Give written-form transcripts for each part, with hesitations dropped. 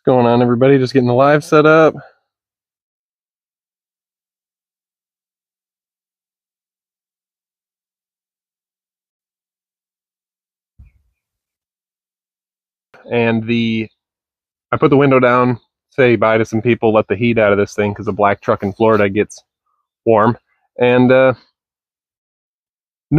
going on, everybody? Just getting the live set up. And I put the window down, say bye to some people, let the heat out of this thing because the black truck in Florida gets warm. And then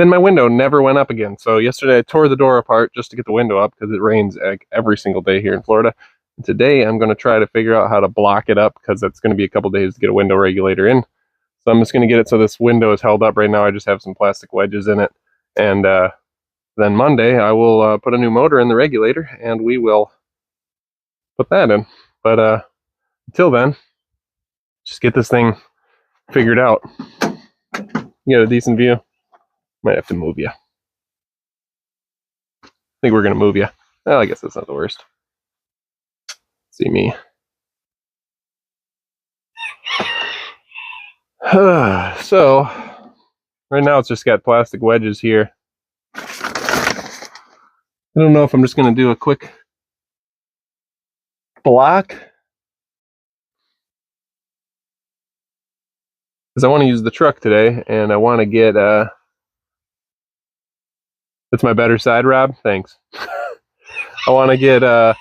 my window never went up again. So yesterday I tore the door apart just to get the window up because it rains every single day here in Florida. And today I'm going to try to figure out how to block it up because it's going to be a couple days to get a window regulator in. So I'm just going to get it so this window is held up. Right now I just have some plastic wedges in it. And then Monday I will put a new motor in the regulator and we will put that in. But until then, just get this thing figured out. You got a decent view? Might have to move you. I think we're going to move you. Well, I guess that's not the worst. See me. So, right now it's just got plastic wedges here. I don't know if I'm just going to do a quick block, because I want to use the truck today, and I want to get that's my better side, Rob. Thanks. I want to get the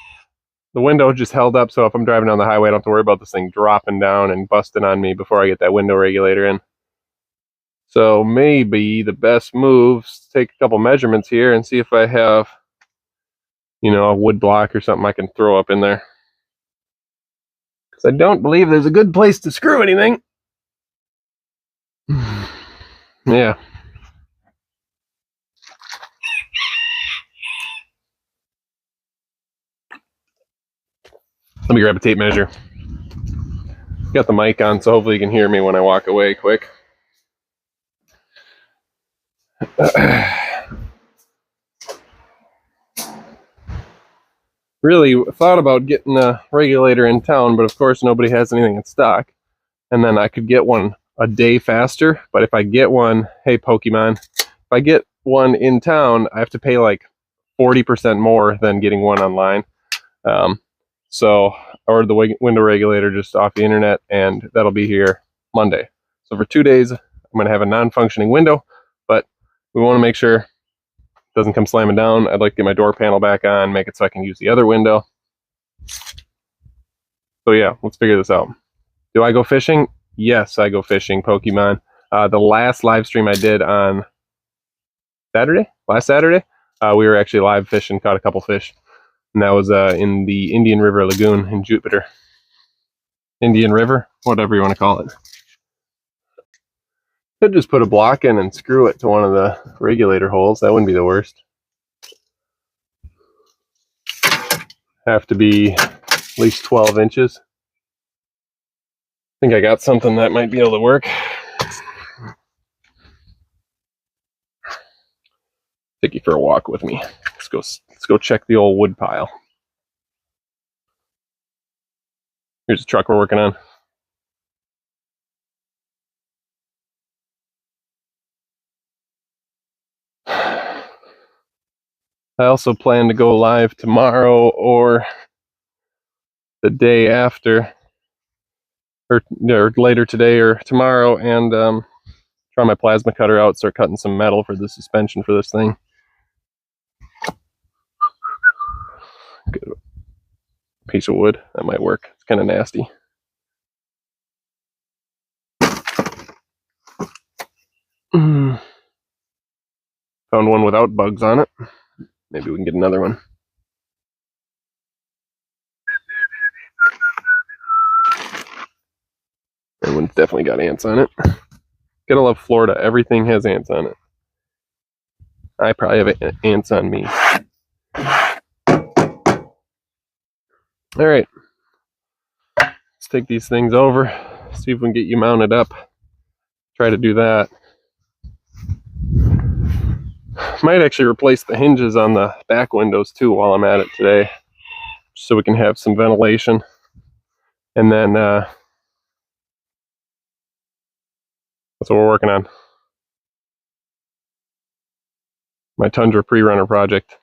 window just held up so if I'm driving down the highway I don't have to worry about this thing dropping down and busting on me before I get that window regulator in. So maybe the best move is to take a couple measurements here and see if I have, you know, a wood block or something I can throw up in there. Because I don't believe there's a good place to screw anything. Yeah. Let me grab a tape measure. Got the mic on, so hopefully you can hear me when I walk away quick. Really thought about getting a regulator in town, but of course nobody has anything in stock. And then I could get one a day faster, but if I get one, hey Pokemon, if I get one in town, I have to pay like 40% more than getting one online. So I ordered the window regulator just off the internet, and that'll be here Monday. So for 2 days, I'm going to have a non-functioning window, but we want to make sure it doesn't come slamming down. I'd like to get my door panel back on, make it so I can use the other window. So yeah, let's figure this out. Do I go fishing? Yes, I go fishing, Pokemon. The last live stream I did on last Saturday, we were actually live fishing, caught a couple fish. And that was in the Indian River Lagoon in Jupiter. Indian River, whatever you want to call it. Could just put a block in and screw it to one of the regulator holes. That wouldn't be the worst. Have to be at least 12 inches. I think I got something that might be able to work. Take you for a walk with me. Let's go check the old wood pile. Here's the truck we're working on. I also plan to go live tomorrow or the day after, or later today or tomorrow, and try my plasma cutter out, start cutting some metal for the suspension for this thing. Good piece of wood, that might work. It's kind of nasty. Found one without bugs on it. Maybe we can get another one. That one's definitely got ants on it. Gotta love Florida. Everything has ants on it. I probably have ants on me. Alright. Let's take these things over. See if we can get you mounted up. Try to do that. Might actually replace the hinges on the back windows too while I'm at it today, so we can have some ventilation. And then that's what we're working on. My Tundra pre-runner project.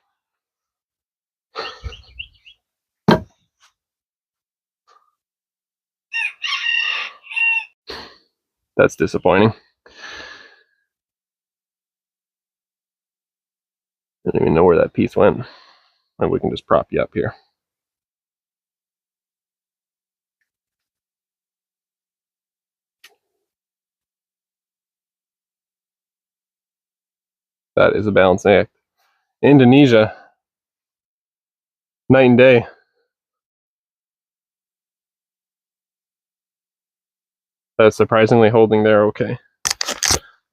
That's disappointing. I don't even know where that piece went. And we can just prop you up here. That is a balancing act. Indonesia, night and day. That's surprisingly holding there okay.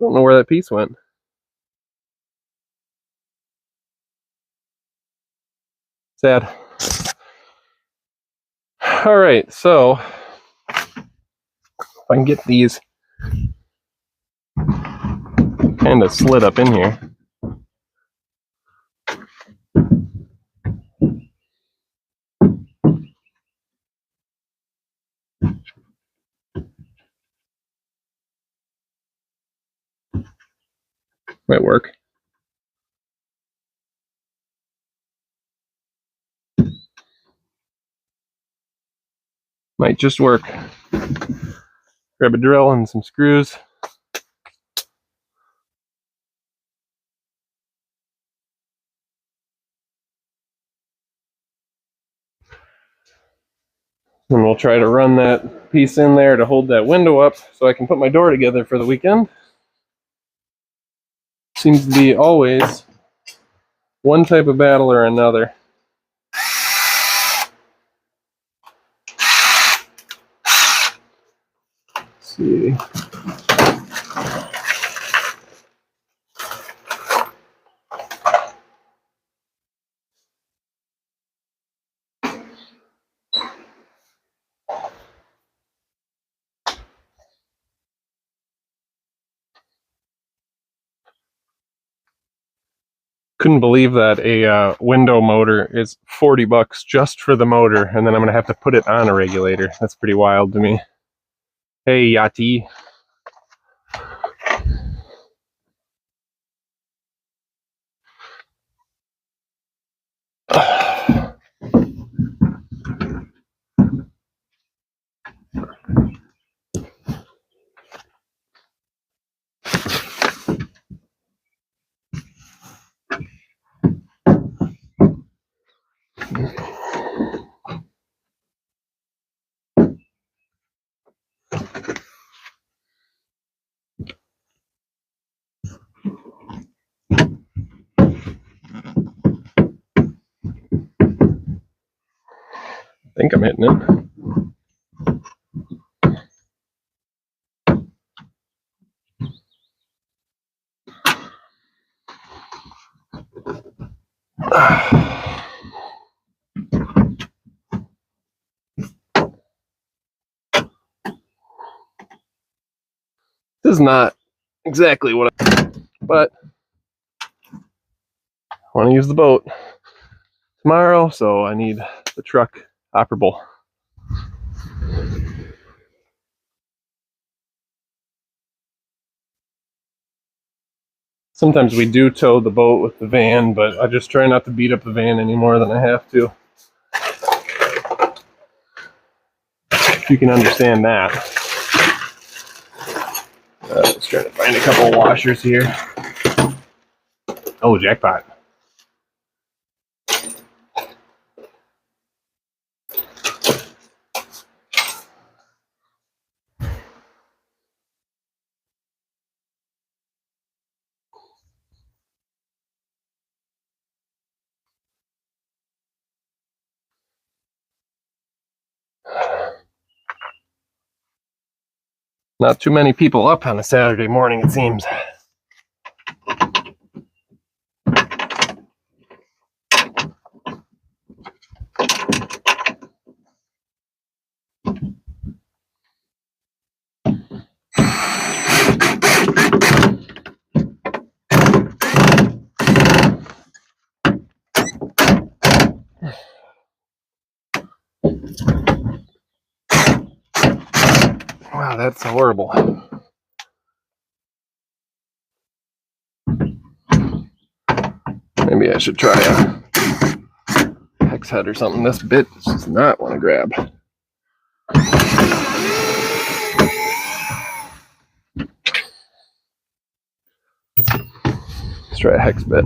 Don't know where that piece went. Sad. All right, so if I can get these kind of slid up in here. Might work. Might just work. Grab a drill and some screws. And we'll try to run that piece in there to hold that window up so I can put my door together for the weekend. Seems to be always one type of battle or another. Let's see. Couldn't believe that a window motor is $40 just for the motor, and then I'm gonna have to put it on a regulator. That's pretty wild to me. Hey, Yati. I think I'm hitting it. This is not exactly what but I want to use the boat tomorrow, so I need the truck operable. Sometimes we do tow the boat with the van, but I just try not to beat up the van any more than I have to. If you can understand that. Let's try to find a couple of washers here. Oh, jackpot. Not too many people up on a Saturday morning, it seems. Wow, that's horrible. Maybe I should try a hex head or something. This bit does not want to grab. try a hex bit.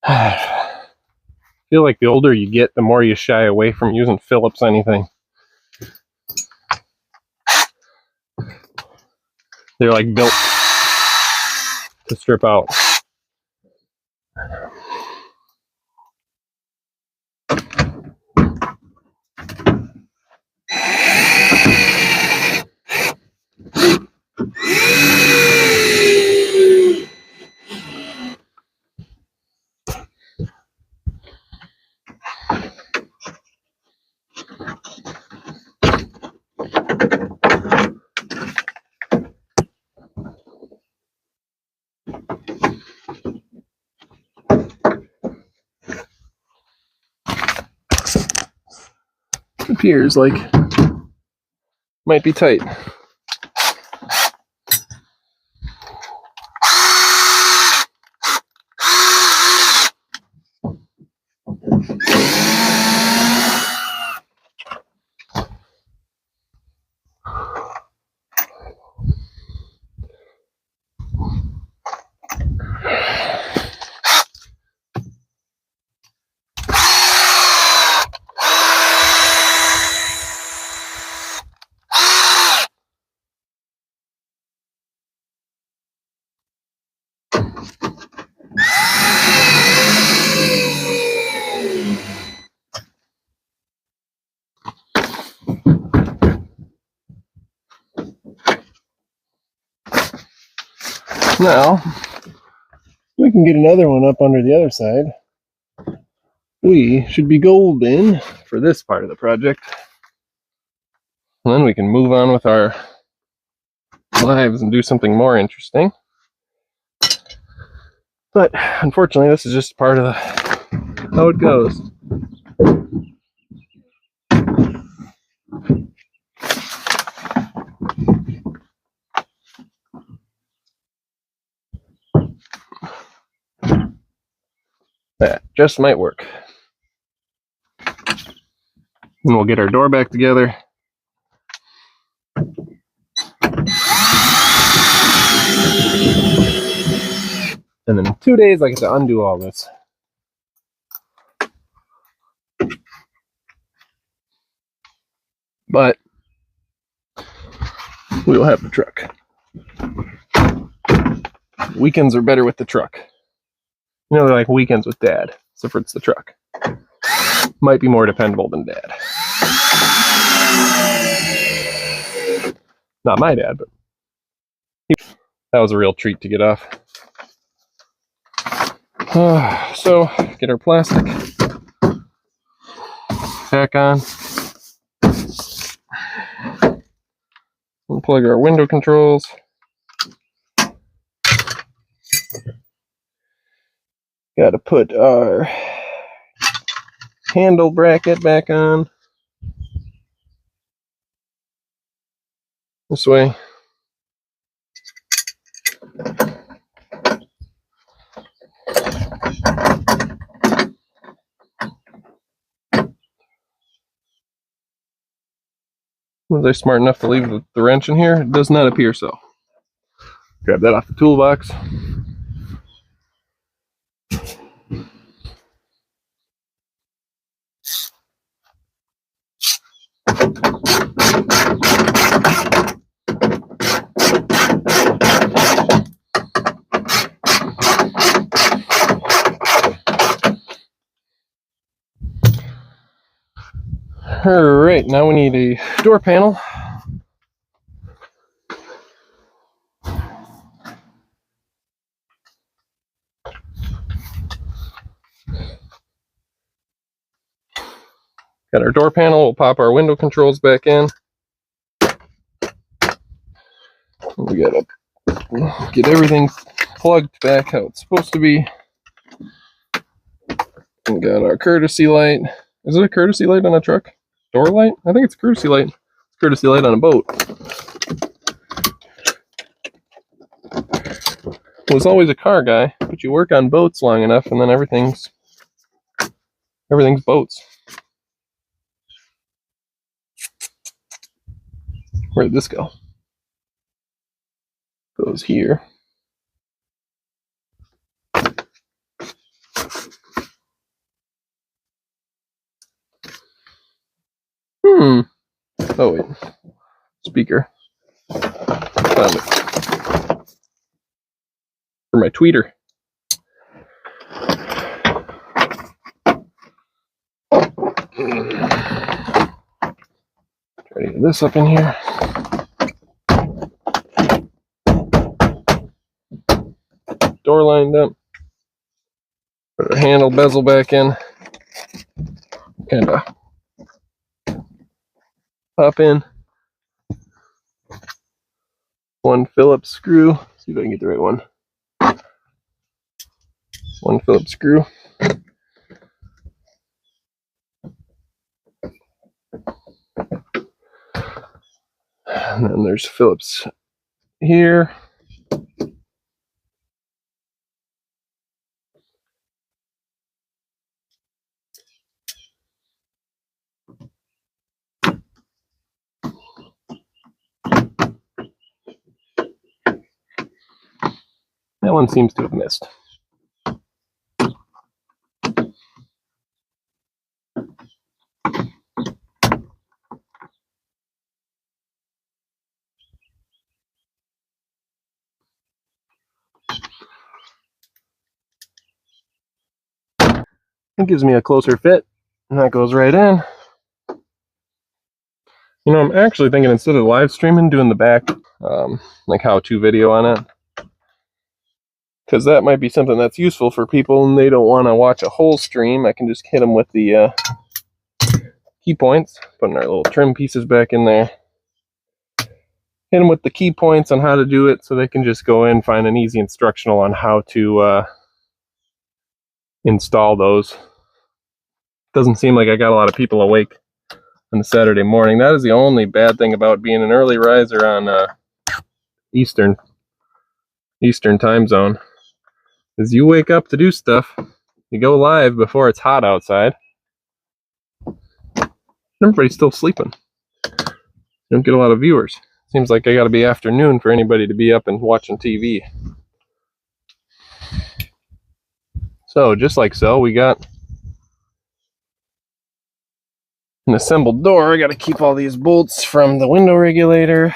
I feel like the older you get, the more you shy away from using Phillips anything. They're like built to strip out. Appears like might be tight. Now, we can get another one up under the other side. We should be golden for this part of the project. And then we can move on with our lives and do something more interesting. But unfortunately, this is just part of how it goes. That just might work. And we'll get our door back together. And then in 2 days, I get to undo all this. But we will have the truck. Weekends are better with the truck. You know, they're like weekends with Dad, except for it's the truck. Might be more dependable than Dad. Not my dad, but that was a real treat to get off. So, get our plastic back on. Unplug our window controls. Got to put our handle bracket back on. This way. Was I smart enough to leave the wrench in here? It does not appear so. Grab that off the toolbox. Alright, now we need a door panel. Got our door panel, we'll pop our window controls back in. We gotta get everything plugged back how it's supposed to be. We got our courtesy light. Is it a courtesy light on a truck? Door light? I think it's a courtesy light. It's a courtesy light on a boat. I was always a car guy, but you work on boats long enough and then everything's boats. Where did this go? Goes here. Oh wait. Speaker. Found it. For my tweeter. Try to get this up in here. Door lined up. Put our handle bezel back in. Kind of pop in. One Phillips screw. See if I can get the right one. One Phillips screw. And then there's Phillips here. That one seems to have missed. It gives me a closer fit, and that goes right in. You know, I'm actually thinking instead of live streaming, doing the back, like how-to video on it. Because that might be something that's useful for people and they don't want to watch a whole stream. I can just hit them with the key points, putting our little trim pieces back in there. Hit them with the key points on how to do it so they can just go in, find an easy instructional on how to install those. Doesn't seem like I got a lot of people awake on a Saturday morning. That is the only bad thing about being an early riser on Eastern time zone. Is you wake up to do stuff, you go live before it's hot outside. Everybody's still sleeping. You don't get a lot of viewers. Seems like I gotta be afternoon for anybody to be up and watching TV. So, just like so, we got an assembled door. I gotta keep all these bolts from the window regulator.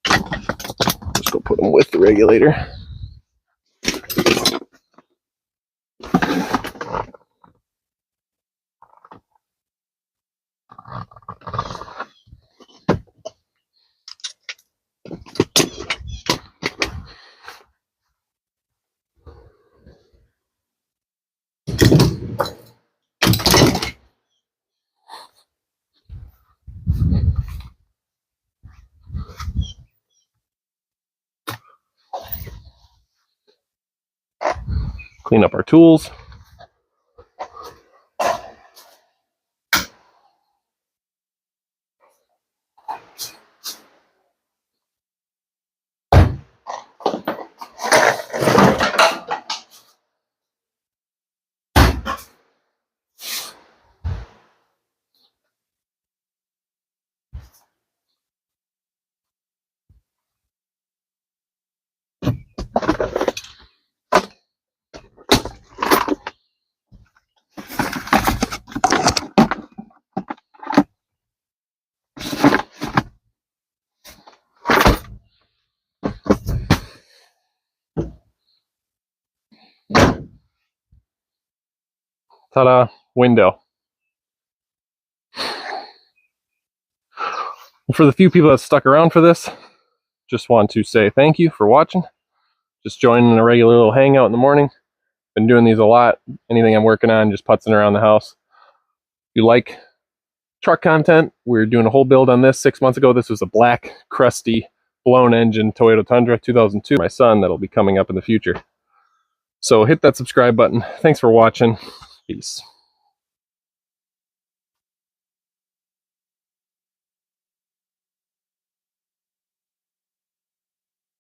Just go put them with the regulator. Clean up our tools. Ta-da, window. For the few people that stuck around for this, just want to say thank you for watching. Just joining a regular little hangout in the morning. Been doing these a lot. Anything I'm working on, just putzing around the house. If you like truck content, we're doing a whole build on this 6 months ago. This was a black, crusty, blown engine Toyota Tundra 2002. My son, that'll be coming up in the future. So hit that subscribe button. Thanks for watching. Peace.